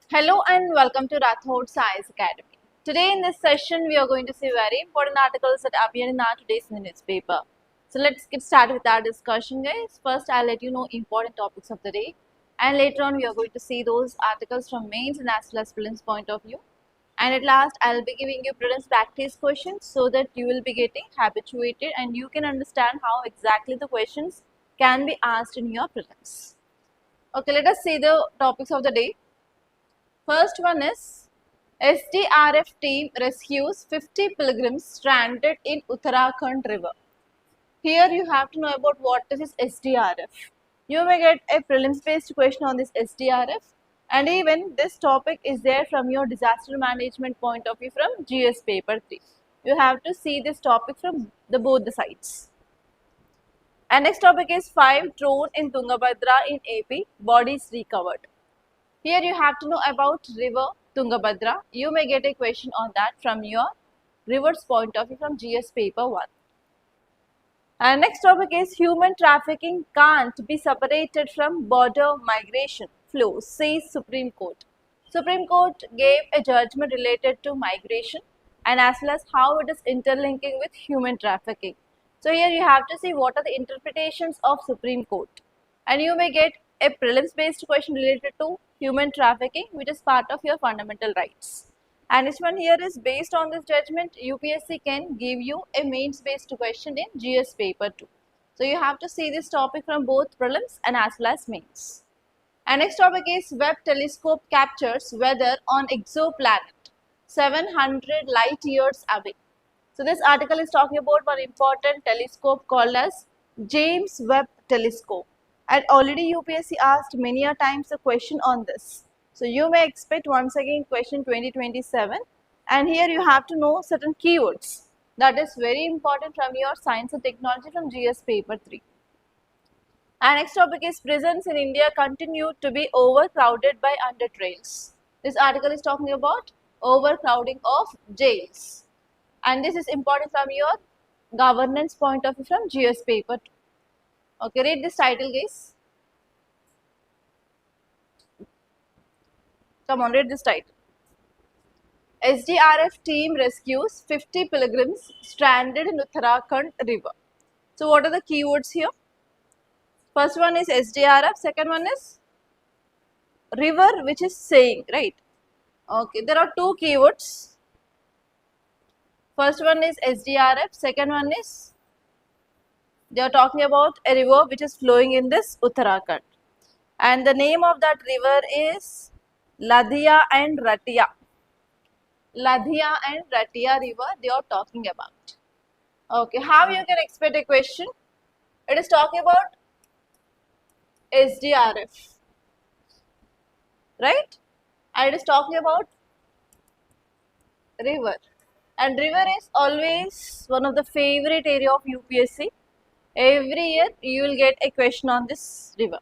Hello and welcome to Rathod Science Academy. Today in this session we are going to see very important articles that appear in our today's newspaper. So let's get started with our discussion, guys. First I'll let you know important topics of the day, and later on we are going to see those articles from mains and as well as prelims point of view. And at last I'll be giving you prelims practice questions so that you will be getting habituated and you can understand how exactly the questions can be asked in your prelims. Okay, let us see the topics of the day. First one is SDRF team rescues 50 pilgrims stranded in Uttarakhand river. Here you have to know about what is SDRF. You may get a prelims based question on this SDRF, and even this topic is there from your disaster management point of view from GS paper 3. You have to see this topic from both the sides. And next topic is 5 drone in Tungabhadra in AP, bodies recovered. Here you have to know about river Tungabhadra. You may get a question on that from your rivers point of view from GS paper 1. And next topic is human trafficking can't be separated from border migration flows, says Supreme Court. Supreme Court gave a judgment related to migration and as well as how it is interlinking with human trafficking. So here you have to see what are the interpretations of Supreme Court, and you may get a prelims based question related to human trafficking, which is part of your fundamental rights. And this one here is based on this judgment, UPSC can give you a mains based question in GS paper 2. So you have to see this topic from both prelims and as well as mains. And next topic is Webb telescope captures weather on exoplanet 700 light years away. So this article is talking about one important telescope called as James Webb telescope. And already UPSC asked many a times a question on this. So you may expect once again question 2027, and here you have to know certain keywords. That is very important from your science and technology from GS paper 3. And next topic is prisons in India continue to be overcrowded by undertrails. This article is talking about overcrowding of jails. And this is important from your governance point of view from GS paper 2. Okay, read this title, guys. Come on, read this title. SDRF team rescues 50 pilgrims stranded in Uttarakhand river. So what are the keywords here? First one is SDRF, second one is river, which is saying, right? Okay, there are two keywords. First one is SDRF, second one is they are talking about a river which is flowing in this Uttarakhand. And the name of that river is Ladhia and Ratia. Ladhia and Ratia river they are talking about. Okay, how you can expect a question? It is talking about SDRF, right? And it is talking about river. And river is always one of the favorite area of UPSC. Every year you will get a question on this river.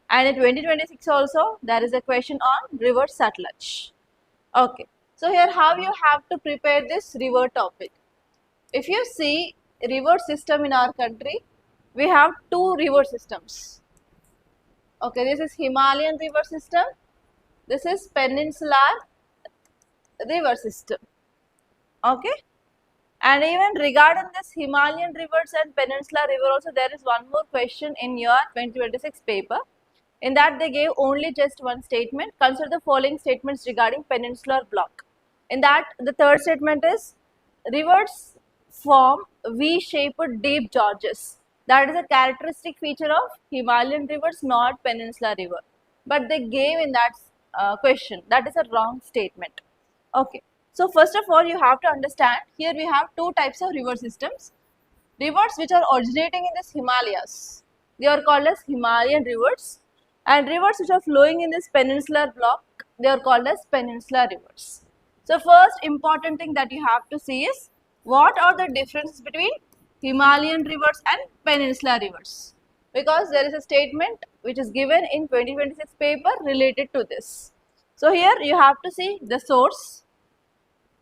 And in 2026 also there is a question on river Satluj. Okay. So here how you have to prepare this river topic. If you see river system in our country, we have two river systems. Okay, this is Himalayan river system. This is peninsular river system. Okay. And even regarding this Himalayan rivers and peninsular river also there is one more question in your 2026 paper. In that they gave only just one statement. Consider the following statements regarding peninsular block. In that the third statement is rivers form V-shaped deep gorges. That is a characteristic feature of Himalayan rivers, not peninsular river. But they gave in that question. That is a wrong statement. Okay. So first of all you have to understand here we have two types of river systems. Rivers which are originating in this Himalayas, they are called as Himalayan rivers, and rivers which are flowing in this peninsular block, they are called as peninsular rivers. So first important thing that you have to see is what are the differences between Himalayan rivers and peninsular rivers, because there is a statement which is given in 2026 paper related to this. So here you have to see the source.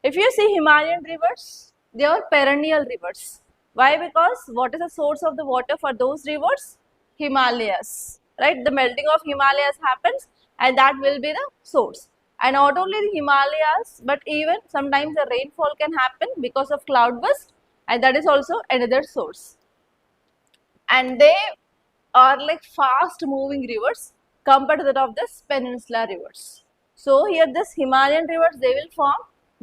If you see Himalayan rivers, they are perennial rivers. Why? Because what is the source of the water for those rivers? Himalayas, right? The melting of Himalayas happens and that will be the source. And not only the Himalayas, but even sometimes the rainfall can happen because of cloudburst, and that is also another source. And they are like fast moving rivers compared to that of this peninsular rivers. So here this Himalayan rivers, they will form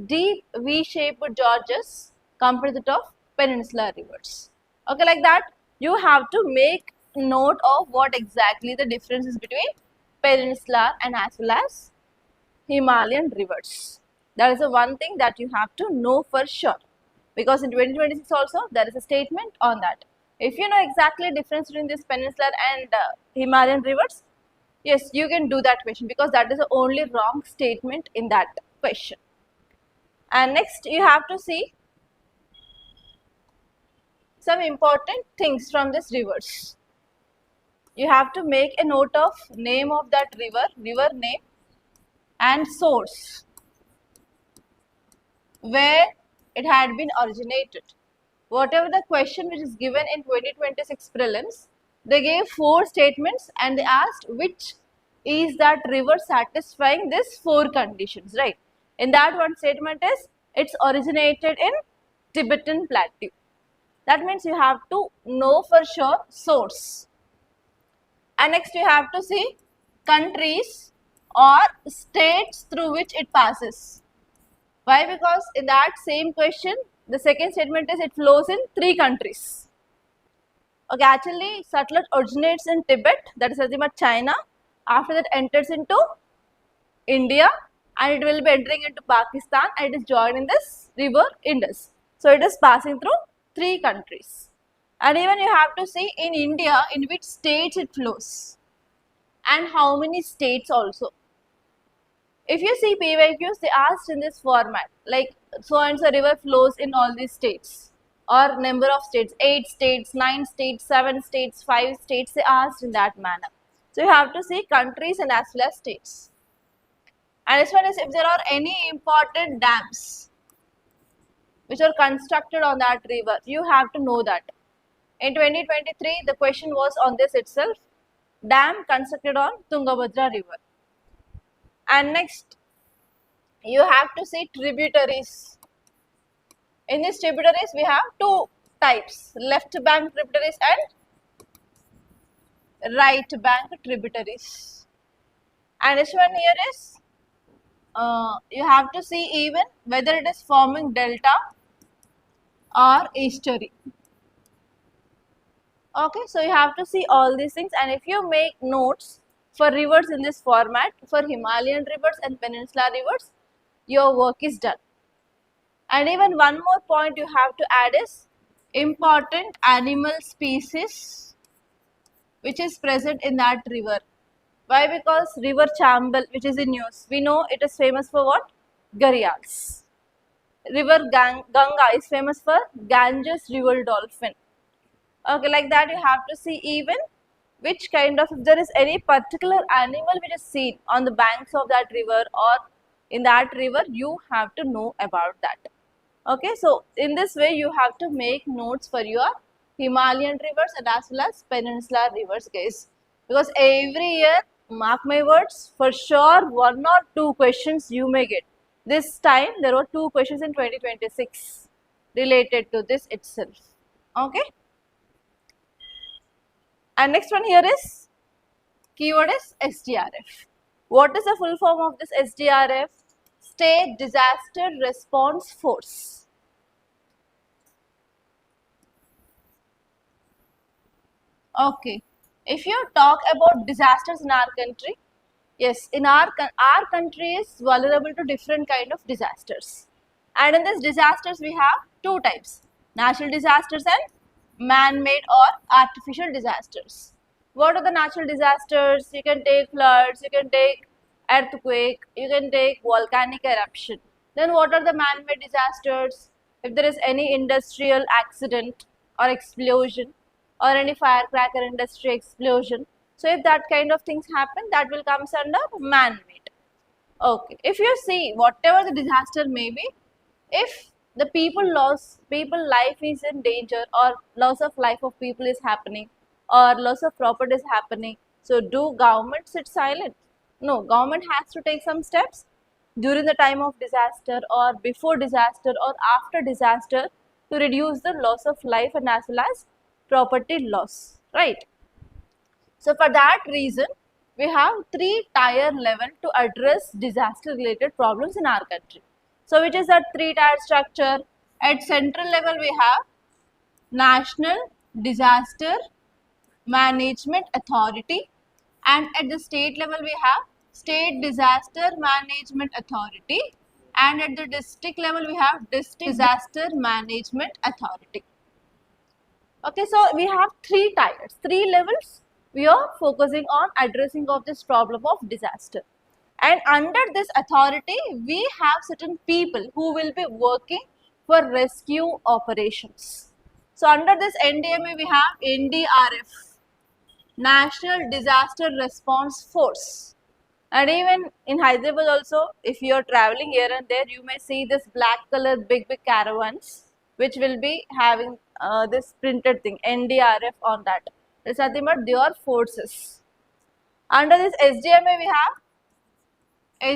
deep V-shaped gorges compared to that of peninsular rivers. Okay, like that you have to make note of what exactly the difference is between peninsular and as well as Himalayan rivers. That is the one thing that you have to know for sure, because in 2026 also there is a statement on that. If you know exactly difference between this peninsular and Himalayan rivers, yes, you can do that question, because that is the only wrong statement in that question. And next you have to see some important things from these rivers. You have to make a note of name of that river name and source, where it had been originated. Whatever the question which is given in 2026 prelims, they gave 4 statements and they asked which is that river satisfying these 4 conditions, right? In that one statement is it's originated in Tibetan Plateau. That means you have to know for sure source. And next you have to see countries or states through which it passes. Why? Because in that same question, the second statement is it flows in 3 countries. Okay, actually Satluj originates in Tibet, that is nothing but China. After that enters into India and it will be entering into Pakistan and it is joined in this river Indus. So it is passing through 3 countries. And even you have to see in India in which states it flows and how many states also. If you see PYQs, they asked in this format, like so and so river flows in all these states, or number of states, 8 states, 9 states, 7 states, 5 states, they asked in that manner. So you have to see countries and as well as states. And this one is if there are any important dams which are constructed on that river, you have to know that. In 2023, the question was on this itself, dam constructed on Tungabhadra river. And next, you have to see tributaries. In these tributaries, we have 2 types, left bank tributaries and right bank tributaries. And this one here is, you have to see even whether it is forming delta or estuary. Okay, so you have to see all these things, and if you make notes for rivers in this format, for Himalayan rivers and peninsular rivers, your work is done. And even one more point you have to add is important animal species which is present in that river. Why? Because river Chambal, which is in news, we know it is famous for what? Gharials. River Ganga is famous for Ganges river dolphin. Okay, like that you have to see even which kind of, if there is any particular animal which is seen on the banks of that river or in that river, you have to know about that. Okay, so in this way you have to make notes for your Himalayan rivers and as well as peninsular rivers, guys. Because every year, mark my words, for sure 1 or 2 questions you may get. This time there were 2 questions in 2026 related to this itself. Okay. And next one here is, keyword is SDRF. What is the full form of this SDRF? State Disaster Response Force. Okay, if you talk about disasters in our country, yes, in our country is vulnerable to different kind of disasters. And in these disasters we have 2 types, natural disasters and man-made or artificial disasters. What are the natural disasters? You can take floods, you can take earthquake, you can take volcanic eruption. Then what are the man-made disasters? If there is any industrial accident or explosion or any firecracker industry explosion. So if that kind of things happen, that will comes under man-made. Okay, if you see whatever the disaster may be, if the people life is in danger or loss of life of people is happening or loss of property is happening, so do government sit silent? No, government has to take some steps. during the time of disaster or before disaster or after disaster to reduce the loss of life and as well as property loss, right? So for that reason, we have 3-tier level to address disaster related problems in our country. So which is that 3-tier structure? At central level we have National Disaster Management Authority, and at the state level we have State Disaster Management Authority, and at the district level we have District Disaster Management Authority. Okay, so we have 3 tiers, 3 levels. We are focusing on addressing of this problem of disaster. And under this authority, we have certain people who will be working for rescue operations. So under this NDMA, we have NDRF, National Disaster Response Force. And even in Hyderabad also, if you are traveling here and there, you may see this black color big caravans, which will be having this printed thing, NDRF on that. It's nothing but their forces. Under this SDMA, we have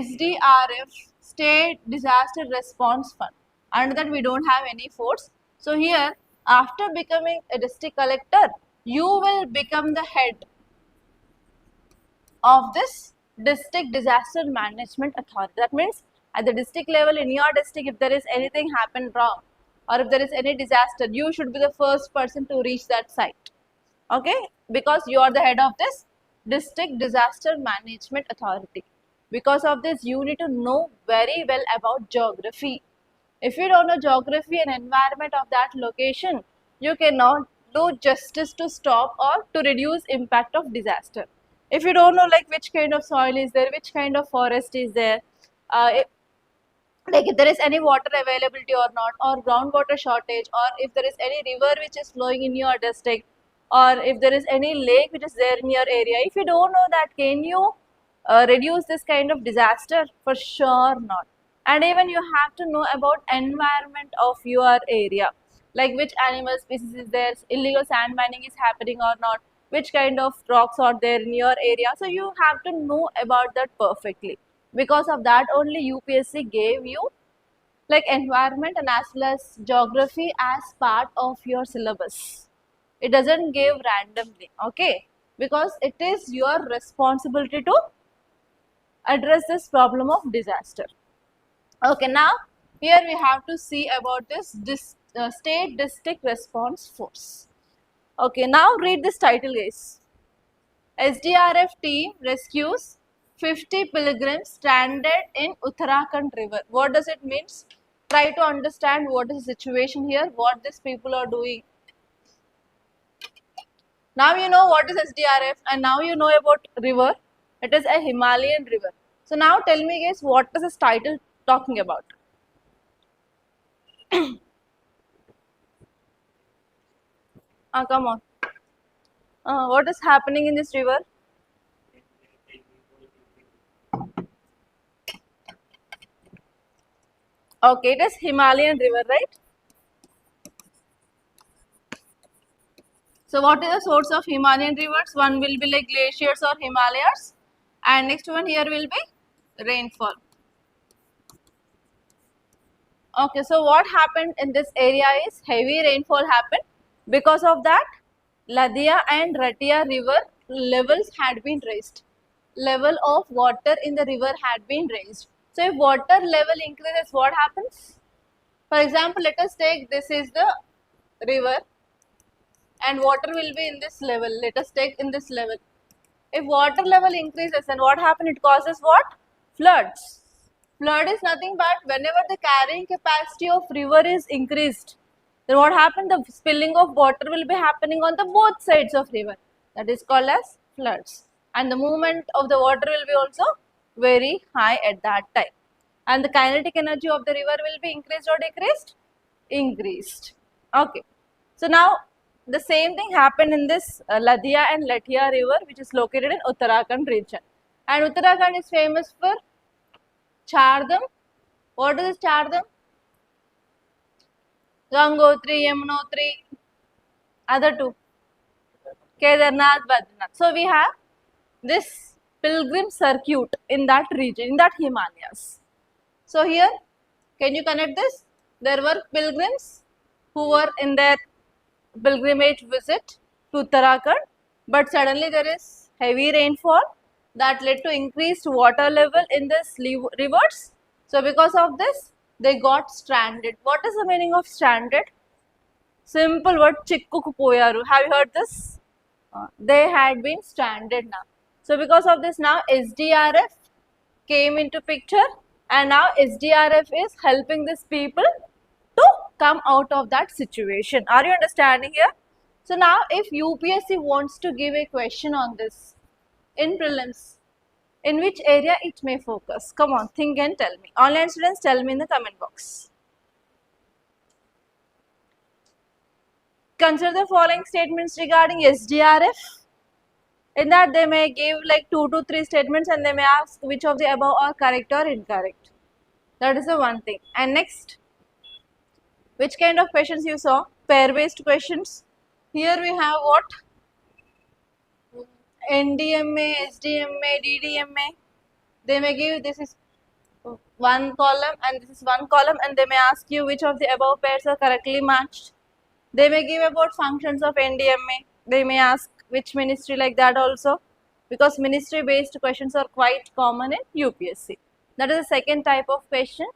SDRF, State Disaster Response Fund. Under that, we don't have any force. So here, after becoming a district collector, you will become the head of this district disaster management authority. That means at the district level in your district, if there is anything happened wrong or if there is any disaster, you should be the first person to reach that site. Okay, because you are the head of this district disaster management authority. Because of this, you need to know very well about geography. If you don't know geography and environment of that location, you cannot do justice to stop or to reduce impact of disaster. If you don't know like which kind of soil is there, which kind of forest is there, like if there is any water availability or not, or groundwater shortage, or if there is any river which is flowing in your district, or if there is any lake which is there in your area, if you don't know that, can you reduce this kind of disaster? For sure not. And even you have to know about environment of your area, like which animal species is there, illegal sand mining is happening or not, which kind of rocks are there in your area. So you have to know about that perfectly. Because of that only UPSC gave you like environment and as well as geography as part of your syllabus. It doesn't give randomly, okay? Because it is your responsibility to address this problem of disaster. Okay, now here we have to see about this state district response force. Okay, now read this title, guys. SDRF team rescues 50 pilgrims stranded in Uttarakhand river. What does it mean? Try to understand what is the situation here, what these people are doing. Now you know what is SDRF and now you know about river. It is a Himalayan river. So now tell me guys, what is this title talking about? Come on. What is happening in this river? Okay, it is Himalayan river, right? So what is the source of Himalayan rivers? One will be like glaciers or Himalayas, and next one here will be rainfall. Okay, so what happened in this area is heavy rainfall happened. Because of that, Ladia and Ratia river levels had been raised. Level of water in the river had been raised. So if water level increases, what happens? For example, let us take this is the river and water will be in this level. Let us take in this level. If water level increases, then what happens? It causes what? Floods. Flood is nothing but whenever the carrying capacity of river is increased, then what happens? The spilling of water will be happening on the both sides of river. That is called as floods. And the movement of the water will be also very high at that time. And the kinetic energy of the river will be increased or decreased? Increased. Okay. So now the same thing happened in this Ladia and Latia river, which is located in Uttarakhand region. And Uttarakhand is famous for Chardham. What is Chardham? Gangotri, Yamunotri, other two, Kedarnath, Badrinath. So we have this pilgrim circuit in that region, in that Himalayas. So here, can you connect this? There were pilgrims who were in their pilgrimage visit to Uttarakhand, but suddenly there is heavy rainfall that led to increased water level in this rivers. So because of this, they got stranded. What is the meaning of stranded? Simple word, chikkuku poyaru. Have you heard this? They had been stranded now. So because of this, now SDRF came into picture, and now SDRF is helping these people to come out of that situation. Are you understanding here? So now if UPSC wants to give a question on this in prelims, in which area it may focus? Come on, think and tell me. Online students, tell me in the comment box. Consider the following statements regarding SDRF. In that they may give like 2 to 3 statements and they may ask which of the above are correct or incorrect. That is the one thing. And next, which kind of questions you saw? Pair based questions. Here we have what? NDMA, SDMA, DDMA. They may give this is one column and this is one column, and they may ask you which of the above pairs are correctly matched. They may give about functions of NDMA. They may ask which ministry, like that also, because ministry based questions are quite common in UPSC. That is the second type of question.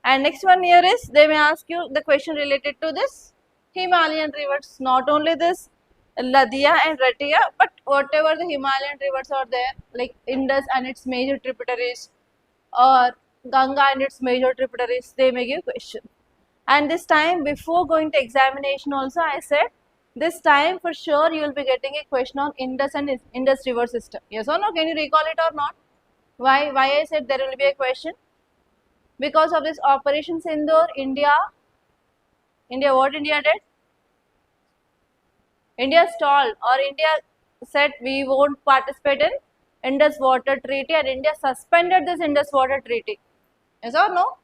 And next one here is, they may ask you the question related to this Himalayan rivers, not only this Ladia and Ratia, but whatever the Himalayan rivers are there, like Indus and its major tributaries, or Ganga and its major tributaries, they may give question. And this time, before going to examination also, I said this time for sure you will be getting a question on Indus and Indus river system. Yes or no? Can you recall it or not? Why I said there will be a question? Because of this Operation Sindoor, India what India did? India stalled, or India said we won't participate in Indus Water Treaty, and India suspended this Indus Water Treaty. Yes or no?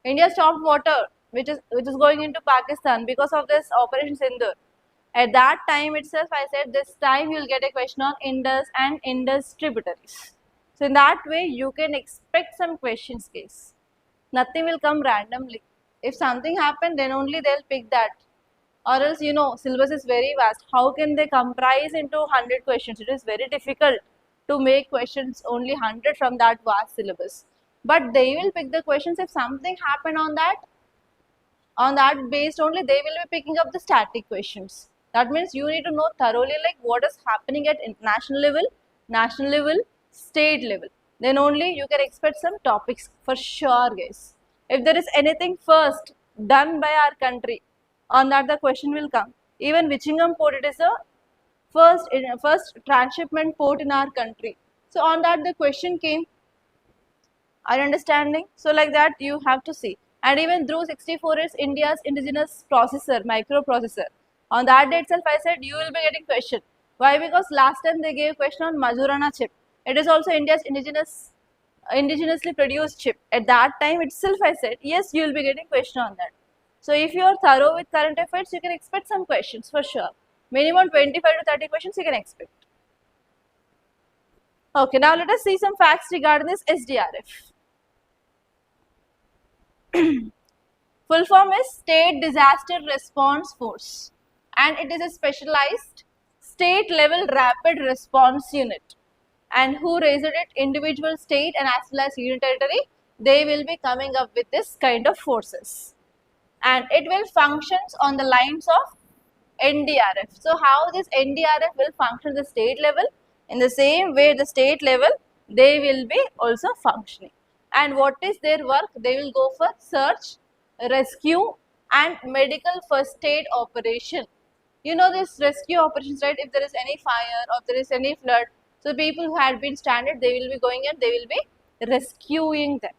India stopped water which is going into Pakistan because of this Operation Sindoor. At that time itself, I said this time you will get a question on Indus and Indus tributaries. So in that way, you can expect some questions case. Nothing will come randomly. If something happened, then only they'll pick that. Or else, you know, syllabus is very vast. How can they comprise into 100 questions? It is very difficult to make questions only 100 from that vast syllabus. But they will pick the questions if something happened on that based only, they will be picking up the static questions. That means you need to know thoroughly like what is happening at international level, state level. Then only you can expect some topics for sure, guys. If there is anything first done by our country, on that the question will come. Even Vichingham port, it is the first transshipment port in our country. So on that the question came. Are you understanding? So like that you have to see. And even Dhruv 64 is India's indigenous processor, microprocessor. On that day itself, I said you will be getting question. Why? Because last time they gave question on Mazurana chip. It is also India's indigenously produced chip. At that time itself, I said yes, you will be getting question on that. So if you are thorough with current affairs, you can expect some questions for sure. Minimum 25 to 30 questions you can expect. Okay, now let us see some facts regarding this SDRF. Full form is State Disaster Response Force, and it is a specialized state level rapid response unit. And who raised it? Individual state and as well as union territory, they will be coming up with this kind of forces. And it will functions on the lines of NDRF. So how this NDRF will function at the state level? In the same way the state level, they will be also functioning. And what is their work? They will go for search, rescue and medical first aid operation. You know this rescue operations, right? If there is any fire or there is any flood, so the people who had been stranded, they will be going and they will be rescuing them.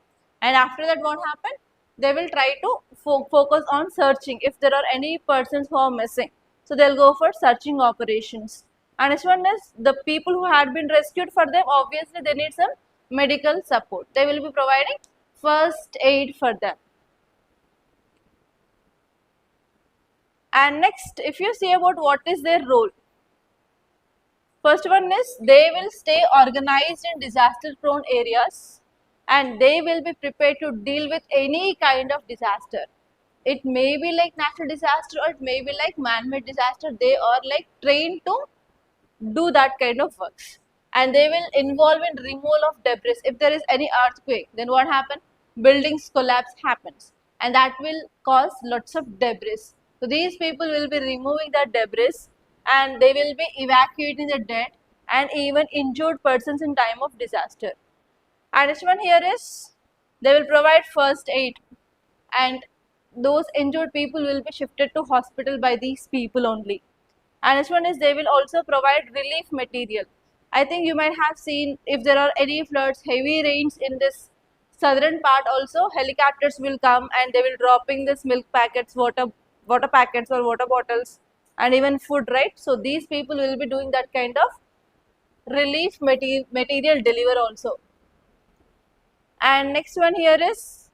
And after that what happened? They will try to focus on searching if there are any persons who are missing. So they will go for searching operations. And next one is the people who had been rescued, for them obviously they need some medical support. They will be providing first aid for them. And next, if you see about what is their role. First one is they will stay organized in disaster prone areas and they will be prepared to deal with any kind of disaster. It may be like natural disaster or it may be like man-made disaster. They are like trained to do that kind of works, and they will involve in removal of debris. If there is any earthquake, then what happens? Buildings collapse happens, and that will cause lots of debris. So these people will be removing that debris, and they will be evacuating the dead and even injured persons in time of disaster. And this one here is, they will provide first aid, and those injured people will be shifted to hospital by these people only. And this one is, they will also provide relief material. I think you might have seen, if there are any floods, heavy rains in this southern part also, helicopters will come and they will dropping this milk packets, water packets or water bottles, and even food, right? So these people will be doing that kind of relief material deliver also. And next one here is,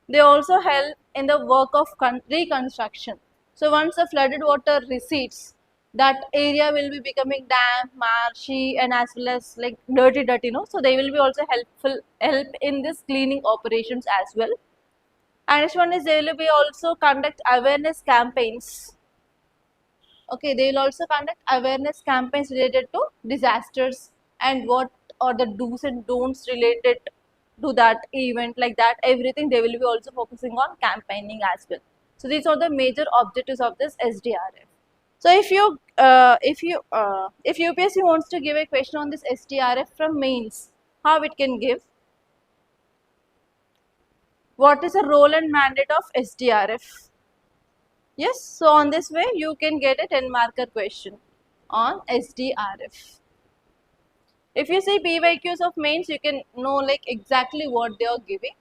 they also help in the work of reconstruction. So once the flooded water recedes, that area will be becoming damp, marshy, and as well as like dirty, no? So they will be also help in this cleaning operations as well. And next one is, they will be also conduct awareness campaigns. Okay, they will also conduct awareness campaigns related to disasters and what are the do's and don'ts related to that event, like that everything they will be also focusing on campaigning as well. So these are the major objectives of this SDRF. So if UPSC wants to give a question on this SDRF from mains, how it can give? What is the role and mandate of SDRF? Yes, so on this way you can get a 10 marker question on SDRF. If you see PYQs of mains, you can know like exactly what they are giving.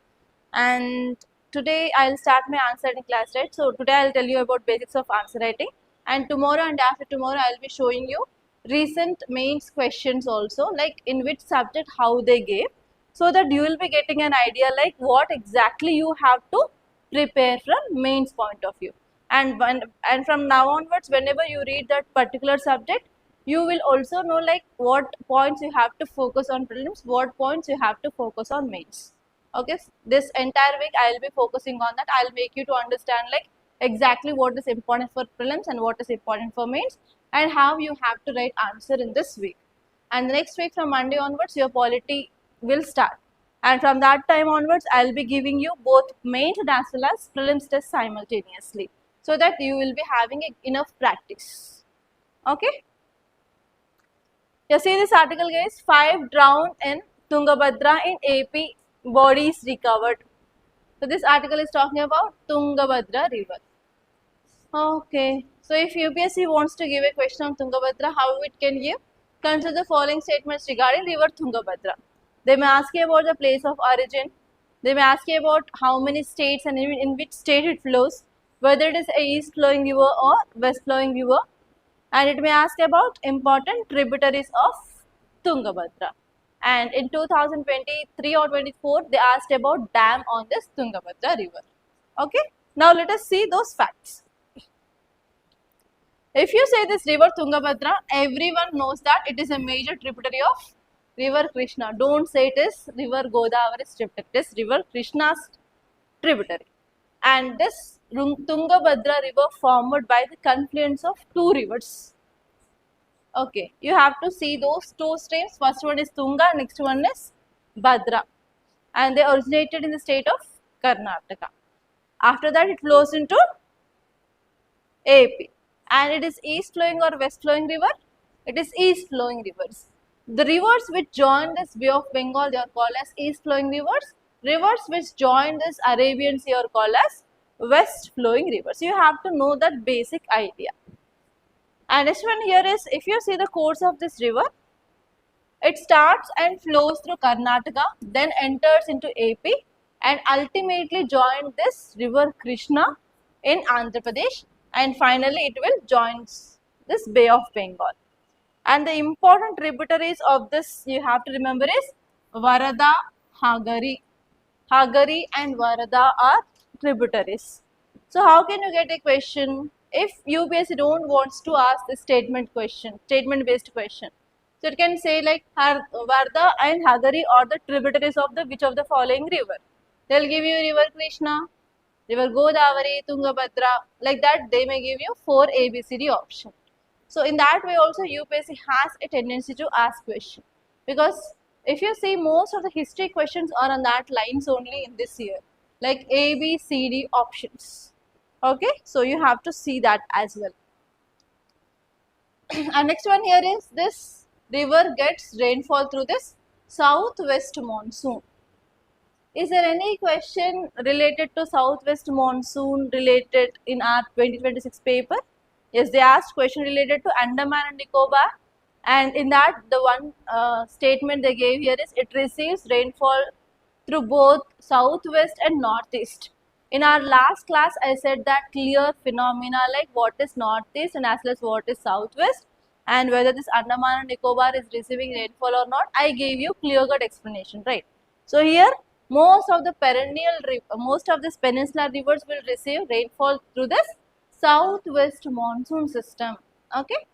And today I'll start my answer writing class, right? So today I'll tell you about basics of answer writing, and tomorrow and after tomorrow I'll be showing you recent mains questions also, like in which subject how they gave, so that you will be getting an idea like what exactly you have to prepare from mains point of view. And from now onwards, whenever you read that particular subject, you will also know like what points you have to focus on prelims, what points you have to focus on mains. Okay, this entire week I will be focusing on that. I will make you to understand like exactly what is important for prelims and what is important for mains, and how you have to write answer in this week. And the next week from Monday onwards, your polity will start. And from that time onwards, I will be giving you both mains as well as prelims test simultaneously, so that you will be having enough practice. Okay. You see this article, guys, 5 drowned in Tungabhadra in AP, bodies recovered. So this article is talking about Tungabhadra river. Okay, so if UPSC wants to give a question on Tungabhadra, how it can give? Consider the following statements regarding river Tungabhadra. They may ask you about the place of origin. They may ask you about how many states and in which state it flows, whether it is a east flowing river or west flowing river, and it may ask about important tributaries of Tungabhadra. And in 2023 or 24, they asked about dam on this Tungabhadra river. Okay, now let us see those facts. If you say this river Tungabhadra, everyone knows that it is a major tributary of river Krishna. Don't say it is river Godavari's tributary, it is river Krishna's tributary. And this Tungabhadra river formed by the confluence of 2 rivers. Okay, you have to see those 2 streams. First one is Tunga, next one is Bhadra, and they originated in the state of Karnataka. After that, it flows into AP, and it is east flowing or west flowing river? It is east flowing rivers. The rivers which join this Bay of Bengal, they are called as east flowing rivers. Rivers which join this Arabian Sea are called as west flowing rivers. You have to know that basic idea. And next one here is, if you see the course of this river, it starts and flows through Karnataka, then enters into AP, and ultimately joins this river Krishna in Andhra Pradesh, and finally it will join this Bay of Bengal. And the important tributaries of this you have to remember is Varada, Hagari. Hagari and Varada are tributaries. So how can you get a question if UPSC don't wants to ask the statement question, statement based question? So it can say like Varda and Hagari are the tributaries of the which of the following river. They'll give you river Krishna, river Godavari, Tungabhadra. Like that, they may give you 4 ABCD options. So in that way also UPSC has a tendency to ask questions, because if you see most of the history questions are on that lines only in this year, like A, B, C, D options. Okay, so you have to see that as well. And next one here is this river gets rainfall through this southwest monsoon. Is there any question related to southwest monsoon related in our 2026 paper? Yes, they asked question related to Andaman and Nicobar, and in that the one statement they gave here is it receives rainfall through both southwest and northeast. In our last class, I said that clear phenomena like what is northeast and as well as what is southwest, and whether this Andaman and Nicobar is receiving rainfall or not, I gave you clear-cut explanation, right? So here, most of the peninsular rivers will receive rainfall through this southwest monsoon system. Okay,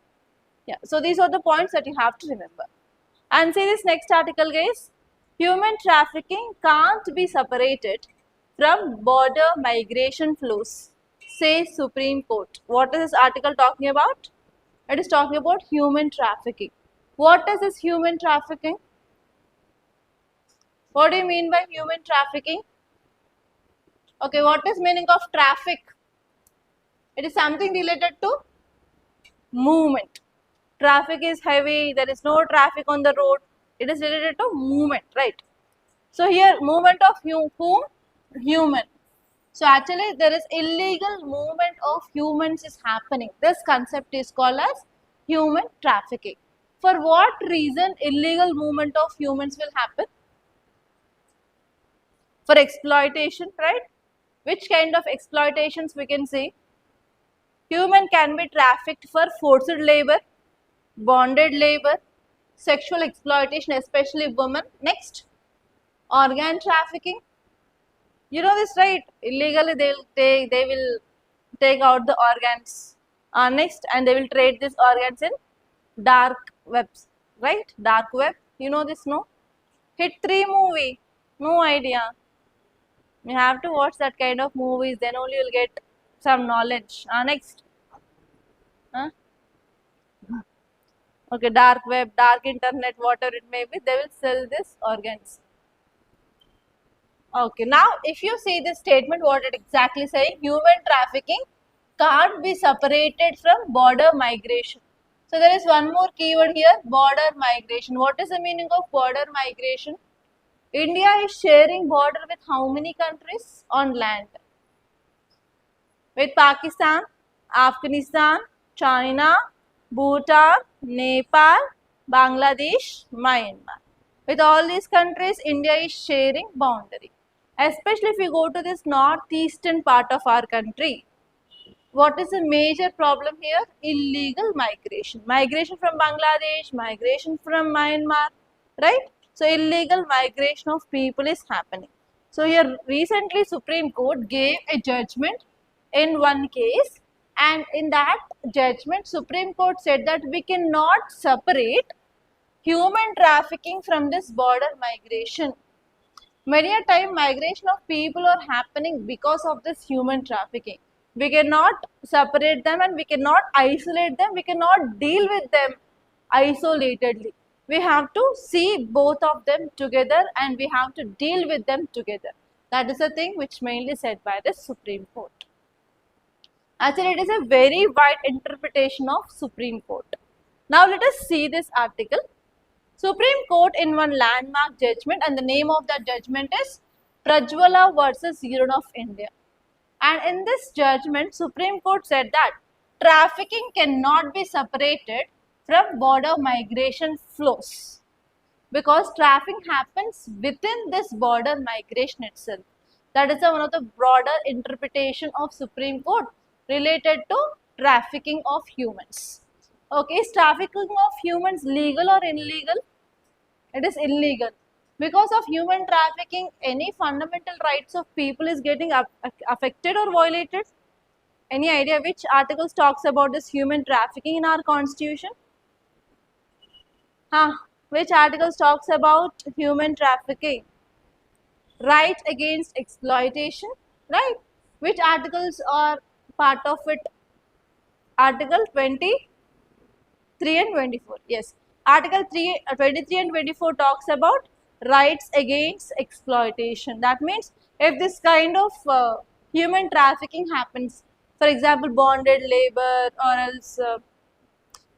yeah. So these are the points that you have to remember. And see this next article, guys. Human trafficking can't be separated from border migration flows, says Supreme Court. What is this article talking about? It is talking about human trafficking. What is this human trafficking? What do you mean by human trafficking? Okay, what is meaning of traffic? It is something related to movement. Traffic is heavy, there is no traffic on the road. It is related to movement, right? So here movement of whom? Human. So actually there is illegal movement of humans is happening. This concept is called as human trafficking. For what reason illegal movement of humans will happen? For exploitation, right? Which kind of exploitations we can see? Human can be trafficked for forced labor, bonded labor, sexual exploitation, especially women. Next, organ trafficking. You know this, right? Illegally they will take out the organs. Next, and they will trade these organs in dark webs, right? Dark web. You know this, no? Hit 3 movie. No idea. You have to watch that kind of movies, then only you'll get some knowledge. Next. Okay, dark web, dark internet, whatever it may be, they will sell these organs. Okay, now if you see this statement, what it exactly saying, human trafficking can't be separated from border migration. So there is one more keyword here, border migration. What is the meaning of border migration? India is sharing border with how many countries on land? With Pakistan, Afghanistan, China, Bhutan, Nepal, Bangladesh, Myanmar. With all these countries, India is sharing boundary. Especially if you go to this northeastern part of our country. What is the major problem here? Illegal migration. Migration from Bangladesh, migration from Myanmar, right? So illegal migration of people is happening. So here recently Supreme Court gave a judgment in one case, and in that judgment Supreme Court said that we cannot separate human trafficking from this border migration. Many a time migration of people are happening because of this human trafficking. We cannot separate them and we cannot isolate them. We cannot deal with them isolatedly. We have to see both of them together and we have to deal with them together. That is the thing which mainly said by the Supreme Court. Actually, it is a very wide interpretation of Supreme Court. Now let us see this article. Supreme Court in one landmark judgment, and the name of that judgment is Prajwala versus Union of India. And in this judgment, Supreme Court said that trafficking cannot be separated from border migration flows, because trafficking happens within this border migration itself. That is one of the broader interpretation of Supreme Court related to trafficking of humans. Okay, is trafficking of humans legal or illegal? It is illegal. Because of human trafficking, any fundamental rights of people is getting affected or violated? Any idea which articles talks about this human trafficking in our constitution? Which articles talks about human trafficking? Rights against exploitation, right? Which articles are part of it? Article 23 and 24. Yes. Article 23 and 24 talks about rights against exploitation. That means if this kind of human trafficking happens, for example, bonded labor or else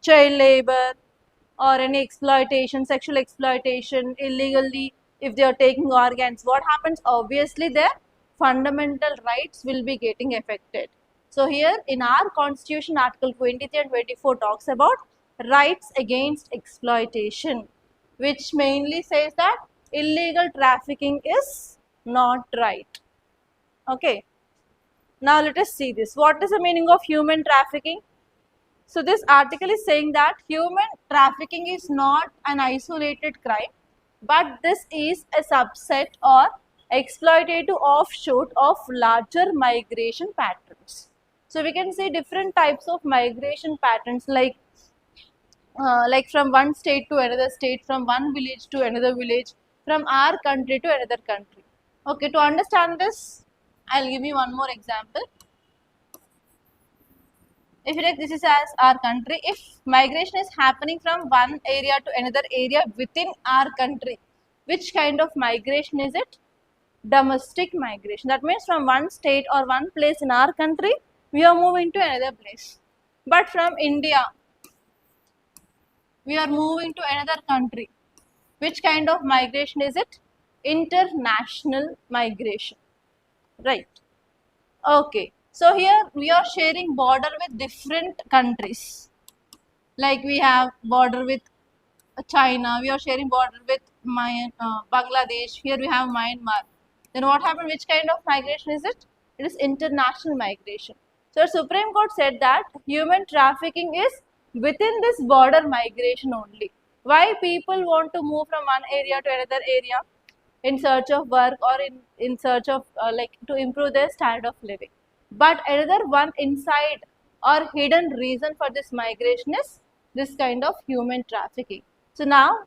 child labor or any exploitation, sexual exploitation, illegally if they are taking organs, what happens? Obviously their fundamental rights will be getting affected. So here in our constitution, article 23 and 24 talks about rights against exploitation, which mainly says that illegal trafficking is not right. Okay, now let us see this. What is the meaning of human trafficking? So this article is saying that human trafficking is not an isolated crime, but this is a subset or exploitative offshoot of larger migration patterns. So we can see different types of migration patterns like from one state to another state, from one village to another village, from our country to another country. Okay, to understand this, I'll give you one more example. If you take this is as our country, if migration is happening from one area to another area within our country, which kind of migration is it? Domestic migration. That means from one state or one place in our country, we are moving to another place. But from India, we are moving to another country. Which kind of migration is it? International migration. Right. Okay. So here we are sharing border with different countries. Like we have border with China, we are sharing border with Bangladesh, here we have Myanmar. Then what happened? Which kind of migration is it? It is international migration. So Supreme Court said that human trafficking is within this border migration only. Why people want to move from one area to another area in search of work or in search of like to improve their standard of living. But another one inside or hidden reason for this migration is this kind of human trafficking. So now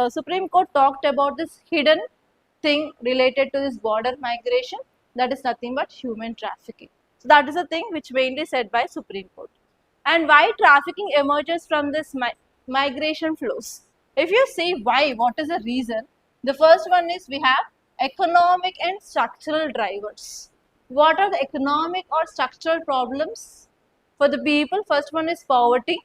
Supreme Court talked about this hidden thing related to this border migration, that is nothing but human trafficking. So that is the thing which mainly said by Supreme Court. And why trafficking emerges from this migration flows? If you see why, what is the reason? The first one is we have economic and structural drivers. What are the economic or structural problems for the people? First one is poverty,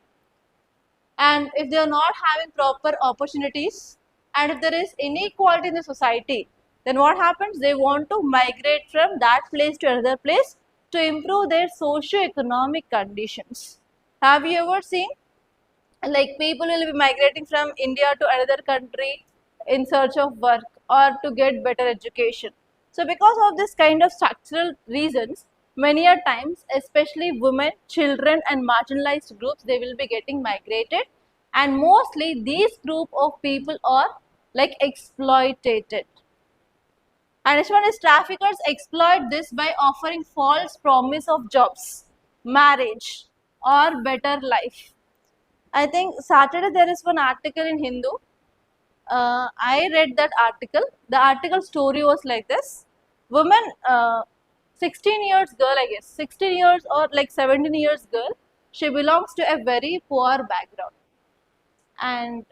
and if they are not having proper opportunities and if there is inequality in the society, then what happens? They want to migrate from that place to another place to improve their socio-economic conditions. Have you ever seen like people will be migrating from India to another country in search of work or to get better education? So because of this kind of structural reasons, many a times, especially women, children and marginalized groups, they will be getting migrated, and mostly these group of people are like exploited. And next one is traffickers exploit this by offering false promise of jobs, marriage or better life. I think Saturday there is one article in Hindu. I read that article. The article story was like this. Woman, 16 years girl, I guess, 16 years or like 17 years girl, she belongs to a very poor background. And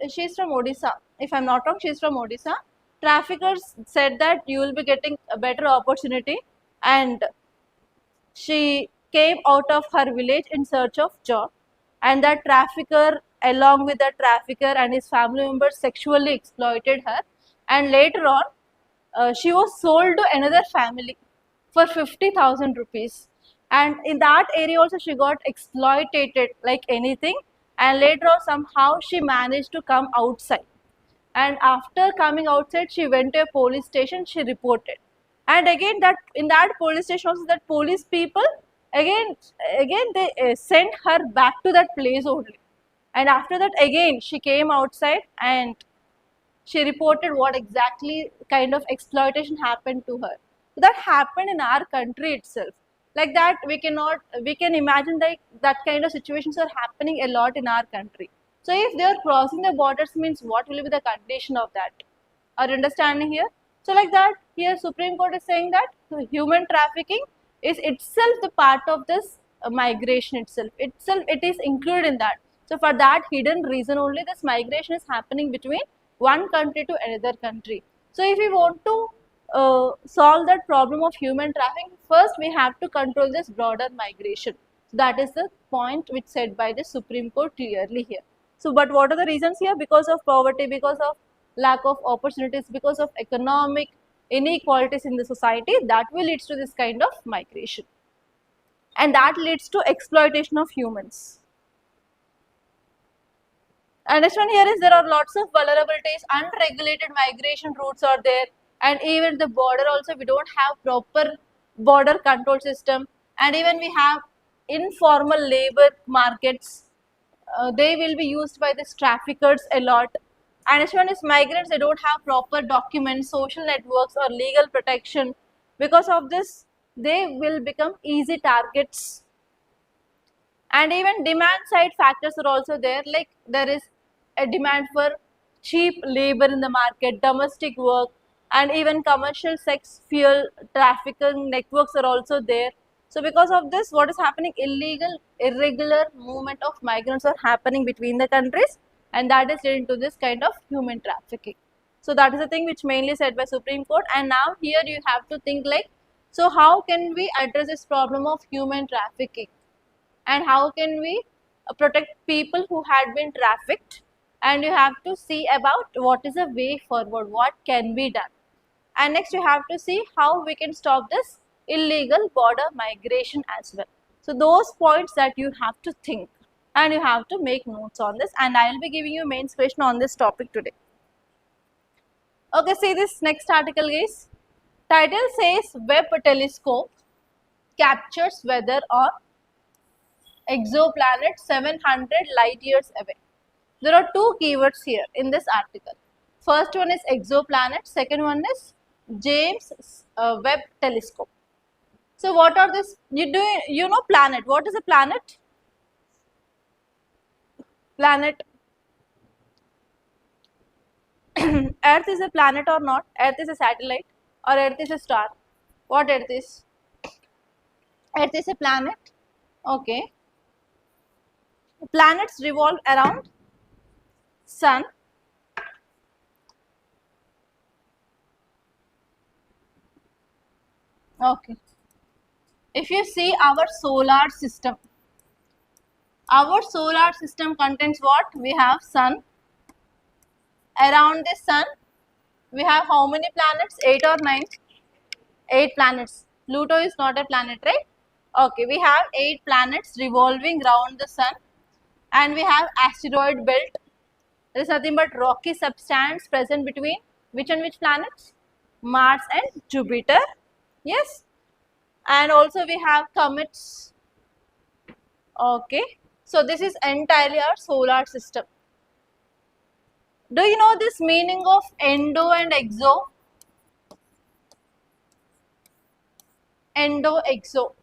she's from Odisha. If I'm not wrong, she's from Odisha. Traffickers said that you will be getting a better opportunity, and she came out of her village in search of job, and that trafficker along with the trafficker and his family members sexually exploited her, and later on she was sold to another family for 50,000 rupees, and in that area also she got exploited like anything, and later on somehow she managed to come outside, and after coming outside she went to a police station, she reported, and again that in that police station also that police people again they sent her back to that place only, and after that again she came outside and she reported what exactly kind of exploitation happened to her. So that happened in our country itself. Like that we can imagine that kind of situations are happening a lot in our country. So if they are crossing the borders means what will be the condition of that? Are you understanding here? So like that, here Supreme Court is saying that human trafficking is itself the part of this migration itself. It is included in that. So for that hidden reason only this migration is happening between one country to another country. So if we want to solve that problem of human trafficking, first we have to control this broader migration. That is the point which said by the Supreme Court clearly here. So but what are the reasons here? Because of poverty, because of lack of opportunities, because of economic inequalities in the society, that will lead to this kind of migration, and that leads to exploitation of humans. And next one here is there are lots of vulnerabilities, unregulated migration routes are there, and even the border also we don't have proper border control system, and even we have informal labor markets. They will be used by these traffickers a lot. And next one is migrants, they don't have proper documents, social networks or legal protection. Because of this, they will become easy targets. And even demand side factors are also there, like there is a demand for cheap labor in the market, domestic work, and even commercial sex, fuel, trafficking networks are also there. So because of this, what is happening? Illegal, irregular movement of migrants are happening between the countries, and that is leading to this kind of human trafficking. So that is the thing which mainly said by Supreme Court. And now here you have to think like, so how can we address this problem of human trafficking? And how can we protect people who had been trafficked? And you have to see about what is a way forward, what can be done. And next you have to see how we can stop this illegal border migration as well. So those points that you have to think, and you have to make notes on this, and I will be giving you main question on this topic today. Okay, see this next article guys. Title says Webb telescope captures weather on exoplanet 700 light years away. There are two keywords here in this article. First one is exoplanet, second one is James Webb telescope. So what are this? You know planet. What is a planet? Planet. Earth is a planet or not? Earth is a satellite or Earth is a star? What Earth is? Earth is a planet. Okay. Planets revolve around Sun. Okay. If you see our solar system contains what? We have Sun. Around the Sun, we have how many planets? 8 or 9? 8 planets. Pluto is not a planet, right? Okay, we have 8 planets revolving around the Sun, and we have asteroid belt. There is nothing but rocky substance present between which and which planets? Mars and Jupiter. Yes. And also we have comets. Okay. So this is entirely our solar system. Do you know this meaning of endo and exo? Endo, exo.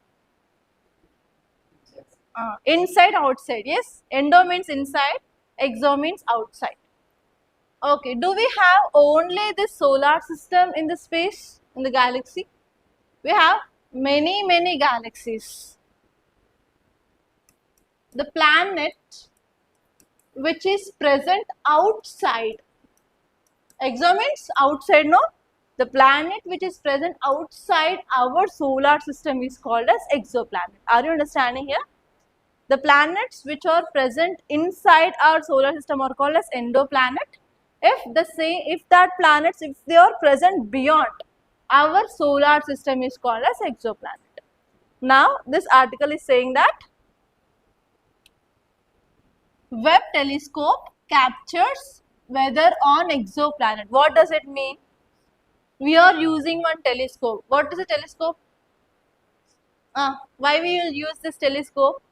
Inside, outside. Yes. Endo means inside. Exo means outside. Okay. Do we have only this solar system in the space, in the galaxy? We have many galaxies. The planet which is present outside. Exo means outside, no? The planet which is present outside our solar system is called as exoplanet. Are you understanding here? The planets which are present inside our solar system are called as endoplanet. If that planets, if they are present beyond our solar system is called as exoplanet. Now this article is saying that Webb telescope captures weather on exoplanet. What does it mean? We are using one telescope. What is a telescope? Why we will use this telescope?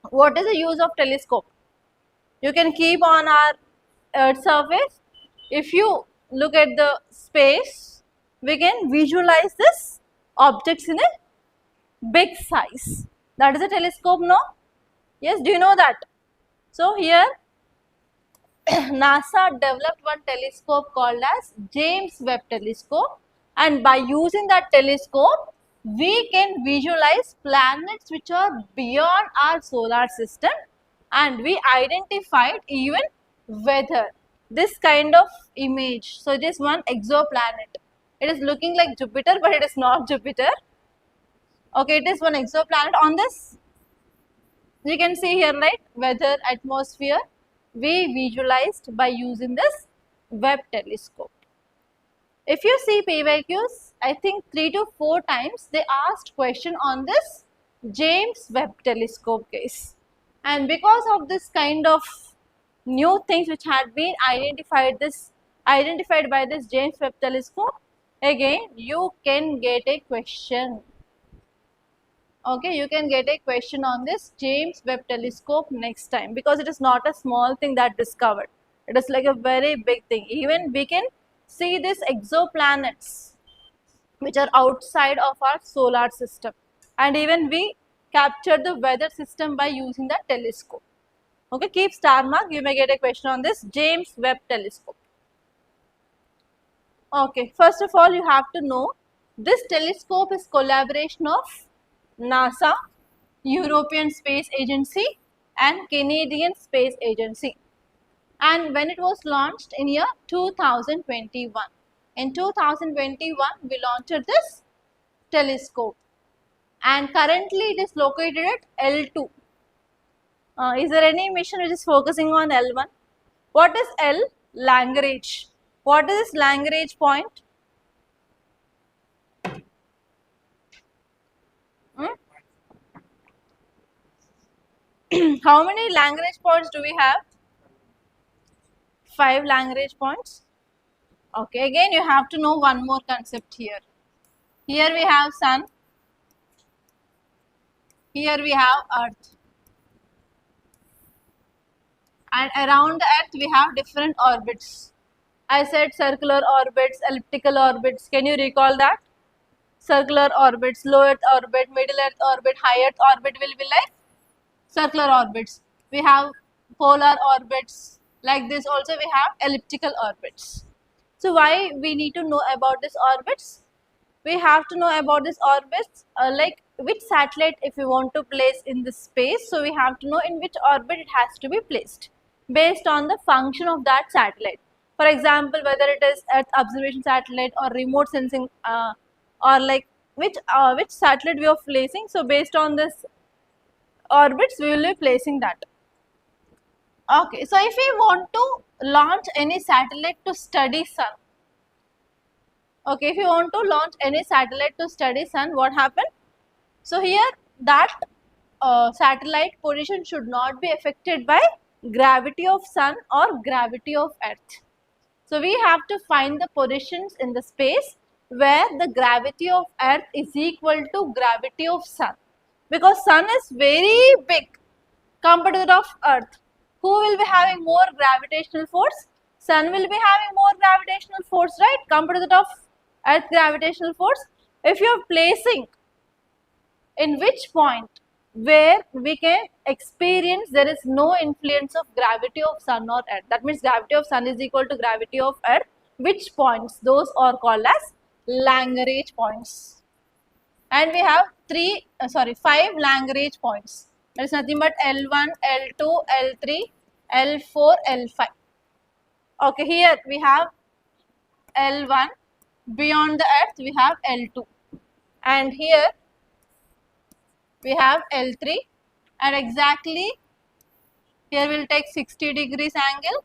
What is the use of telescope? You can keep on our Earth surface. If you look at the space, we can visualize this objects in a big size. That is a telescope, no? Yes, do you know that? So here NASA developed one telescope called as James Webb Telescope, and by using that telescope we can visualize planets which are beyond our solar system, and we identified even weather, this kind of image. So it is one exoplanet. It is looking like Jupiter, but it is not Jupiter. Okay, it is one exoplanet. On this you can see here, right, weather, atmosphere, we visualized by using this Webb telescope. If you see PYQs, I think 3 to 4 times they asked question on this James Webb telescope case. And because of this kind of new things which had been identified by this James Webb telescope, again you can get a question. Okay, you can get a question on this James Webb telescope next time, because it is not a small thing that discovered. It is like a very big thing. Even we can see these exoplanets which are outside of our solar system, and even we capture the weather system by using the telescope. Okay, keep star mark, you may get a question on this James Webb telescope. Okay, first of all you have to know this telescope is collaboration of NASA, European Space Agency and Canadian Space Agency, and when it was launched in year 2021. In 2021 we launched this telescope, and currently it is located at L2. Is there any mission which is focusing on L1? What is L? Lagrange. What is this Lagrange point? How many Lagrange points do we have? 5 Lagrange points. Okay, again you have to know one more concept here. Here we have sun, here we have earth, and around the earth we have different orbits. I said circular orbits, elliptical orbits. Can you recall that? Circular orbits, low earth orbit, middle earth orbit, high earth orbit will be like circular orbits. We have polar orbits, like this also we have elliptical orbits. So why we need to know about these orbits? We have to know about these orbits, like which satellite if we want to place in this space, so we have to know in which orbit it has to be placed based on the function of that satellite. For example, whether it is Earth observation satellite or remote sensing, or like which satellite we are placing. So based on this orbits we will be placing that. Okay, so if we want to launch any satellite to study sun, okay, if you want to launch any satellite to study sun, what happened? So here that satellite position should not be affected by gravity of sun or gravity of earth. So we have to find the positions in the space where the gravity of earth is equal to gravity of sun, because sun is very big compared to that of earth. Who will be having more gravitational force? Sun will be having more gravitational force, right, compared to that of earth gravitational force. If you are placing in which point where we can experience there is no influence of gravity of sun or earth, that means gravity of sun is equal to gravity of earth, which points? Those are called as Lagrange points. And we have 5 Lagrange points. There is nothing but L1, L2, L3, L4, L5. Okay, here we have L1, beyond the earth we have L2, and here we have L3, and exactly here we will take 60 degrees angle,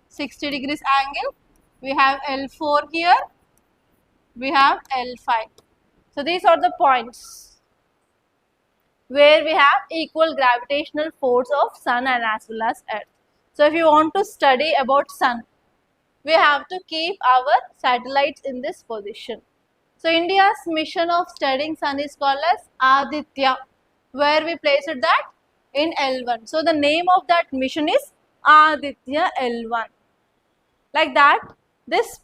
60 degrees angle. We have L4 here, we have L5. So these are the points where we have equal gravitational force of sun and as well as earth. So if you want to study about sun, we have to keep our satellites in this position. So India's mission of studying sun is called as Aditya, where we placed that in L1. So the name of that mission is Aditya L1. Like that, this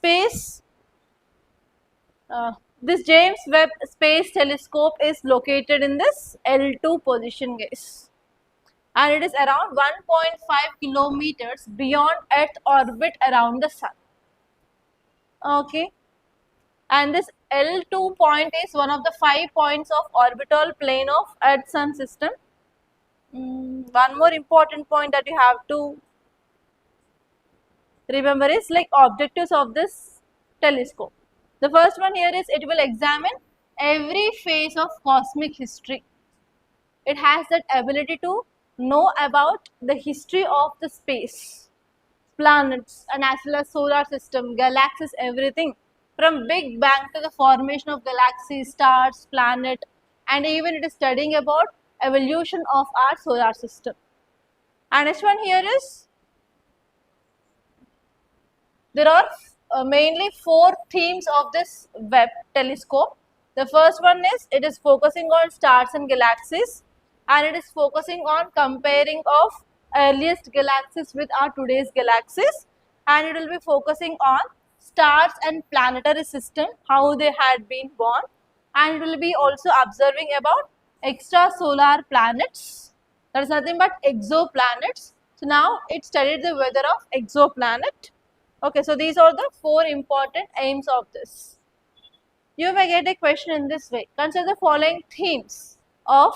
James Webb Space Telescope is located in this L2 position, guys. and it is around 1.5 kilometers beyond Earth orbit around the Sun. Okay, and this L2 point is one of the 5 points of orbital plane of Earth-Sun system. One more important point that you have to remember is like objectives of this telescope. The first one here is it will examine every phase of cosmic history. It has that ability to know about the history of the space, planets, and as well as solar system, galaxies, everything from Big Bang to the formation of galaxies, stars, planet, and even it is studying about evolution of our solar system. And next one here is there are mainly 4 themes of this Webb telescope. The first one is it is focusing on stars and galaxies, and it is focusing on comparing of earliest galaxies with our today's galaxies, and it will be focusing on stars and planetary system, how they had been born, and it will be also observing about extrasolar planets, that is nothing but exoplanets. So now it studied the weather of exoplanet. Okay, so these are the 4 important aims of this. You may get a question in this way. Consider the following themes of,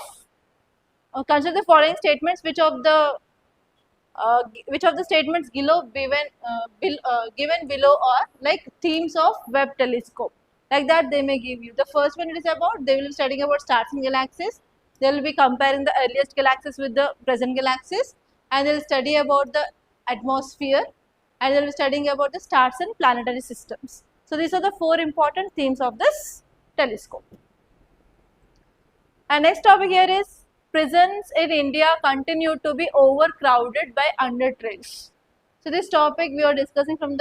consider the following statements which of the statements given below are like themes of Webb telescope. Like that they may give you. The first one is about, they will be studying about stars and galaxies. They will be comparing the earliest galaxies with the present galaxies, and they will study about the atmosphere, and they will be studying about the stars and planetary systems. So these are the 4 important themes of this telescope. And next topic here is prisons in India continue to be overcrowded by under-trails. So this topic we are discussing from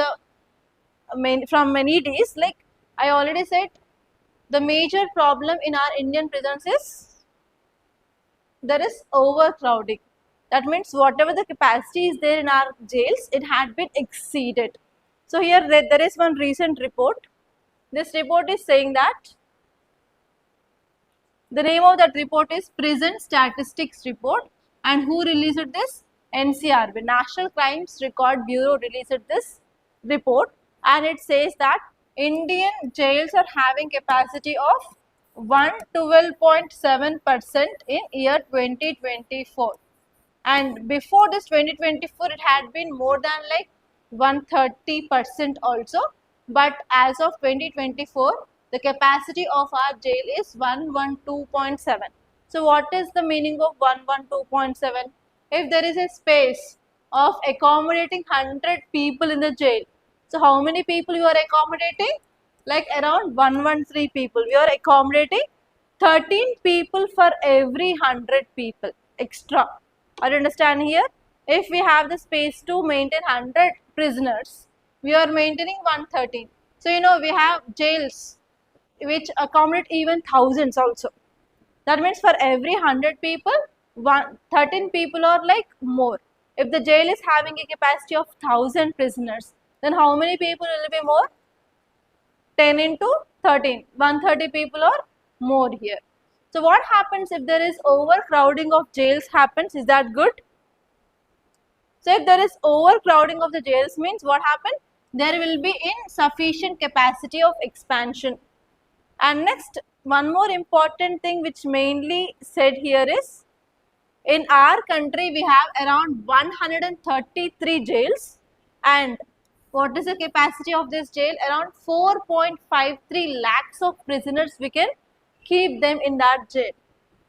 many days. Like I already said, the major problem in our Indian prisons is there is overcrowding. That means whatever the capacity is there in our jails, it had been exceeded. So here there is one recent report. This report is saying that the name of that report is Prison Statistics Report, and who released this? NCRB, National Crimes Record Bureau released this report, and it says that Indian jails are having capacity of 112.7% in year 2024. And before this 2024, it had been more than like 130% also. But as of 2024, the capacity of our jail is 112.7. So what is the meaning of 112.7? If there is a space of accommodating 100 people in the jail, so how many people you are accommodating? Like around 113 people. We are accommodating 13 people for every 100 people extra. Are you understand here? If we have the space to maintain 100 prisoners, we are maintaining 113. So you know we have jails which accommodate even thousands also. That means for every 100 people, 13 people are like more. If the jail is having a capacity of 1000 prisoners, then how many people will be more? 10 into 13, 130 people or more here. So what happens if there is overcrowding of jails happens? Is that good? So if there is overcrowding of the jails means what happens? There will be insufficient capacity of expansion. And next, one more important thing which mainly said here is, in our country we have around 133 jails, and what is the capacity of this jail? Around 4.53 lakhs of prisoners we can keep them in that jail.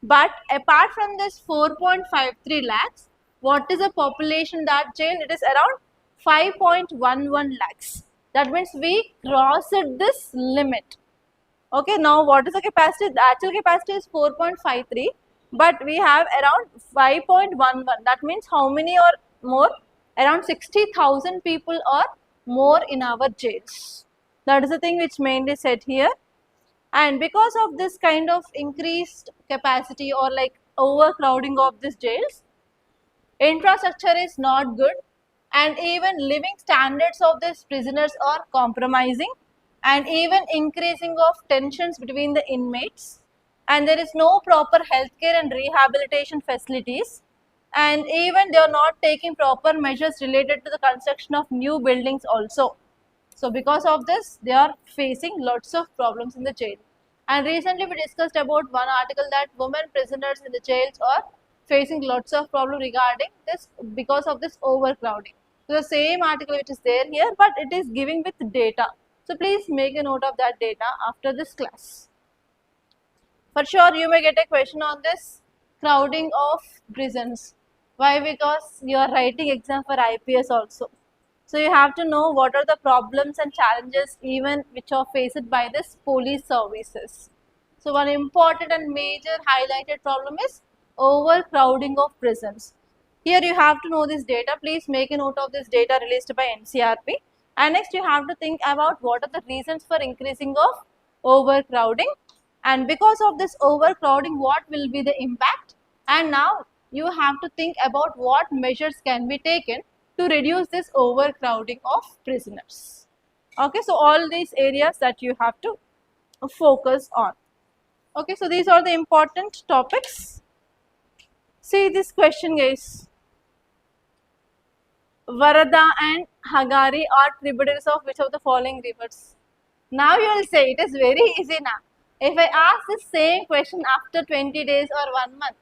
But apart from this 4.53 lakhs, what is the population in that jail? It is around 5.11 lakhs. That means we crossed this limit. Okay, now what is the capacity? The actual capacity is 4.53, but we have around 5.11. That means how many or more? Around 60,000 people or more in our jails. That is the thing which mainly said here. And because of this kind of increased capacity or like overcrowding of these jails, infrastructure is not good, and even living standards of these prisoners are compromising, and even increasing of tensions between the inmates, and there is no proper healthcare and rehabilitation facilities, and even they are not taking proper measures related to the construction of new buildings also. So because of this, they are facing lots of problems in the jail. And recently we discussed about one article that women prisoners in the jails are facing lots of problem regarding this because of this overcrowding. So the same article which is there here, but it is giving with data. So please make a note of that data after this class. For sure, you may get a question on this crowding of prisons. Why? Because you are writing exam for IPS also. So you have to know what are the problems and challenges even which are faced by this police services. So one important and major highlighted problem is overcrowding of prisons. Here you have to know this data. Please make a note of this data released by NCRP. And next you have to think about what are the reasons for increasing of overcrowding, and because of this overcrowding what will be the impact, and now you have to think about what measures can be taken to reduce this overcrowding of prisoners. Okay, so all these areas that you have to focus on. Okay, so these are the important topics. See this question guys. Varada and Hagari are tributaries of which of the following rivers? Now you will say it is very easy now. If I ask the same question after 20 days or 1 month,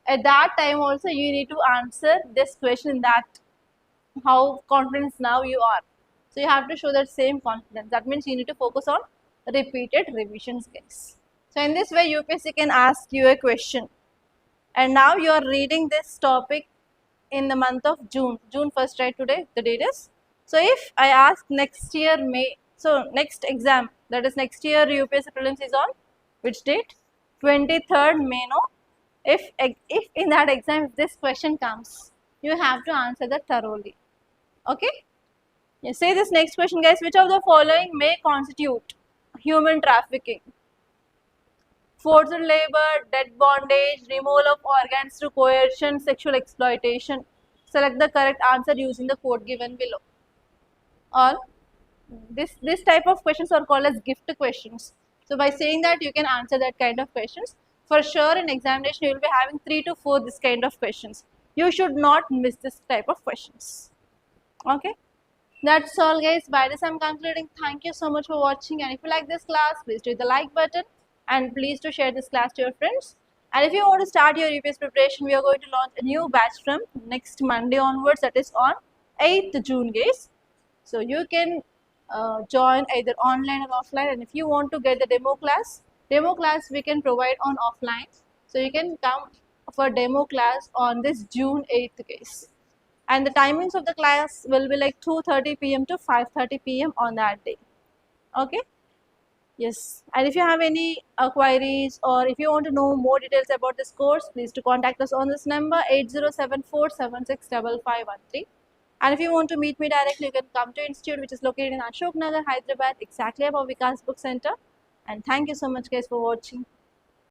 at that time also you need to answer this question in that how confident now you are. So you have to show that same confidence. That means you need to focus on repeated revisions guys. So in this way UPSC can ask you a question. And now you are reading this topic in the month of June. June 1st, right? Today the date is. So if I ask next year May, so next exam, that is next year UPSC prelims is on which date? 23rd May, no? If in that exam if this question comes, you have to answer that thoroughly. Okay? You say this next question guys, which of the following may constitute human trafficking? Forced labor, debt bondage, removal of organs through coercion, sexual exploitation. Select the correct answer using the code given below. Or this type of questions are called as gift questions. So by saying that you can answer that kind of questions. For sure in examination you will be having 3 to 4 this kind of questions. You should not miss this type of questions. Okay. That's all guys. By this I'm concluding. Thank you so much for watching, and if you like this class, please do the like button and please to share this class to your friends. And if you want to start your UPSC preparation, we are going to launch a new batch from next Monday onwards, that is on 8th June guys. So you can join either online or offline, and if you want to get the demo class we can provide on offline. So you can come for demo class on this June 8th guys. And the timings of the class will be like 2:30 p.m. to 5:30 p.m. on that day. Okay. Yes. And if you have any queries or if you want to know more details about this course, please to contact us on this number 8074765513. And if you want to meet me directly, you can come to Institute, which is located in Ashok Nagar, Hyderabad, exactly above Vikas Book Center. And thank you so much guys for watching.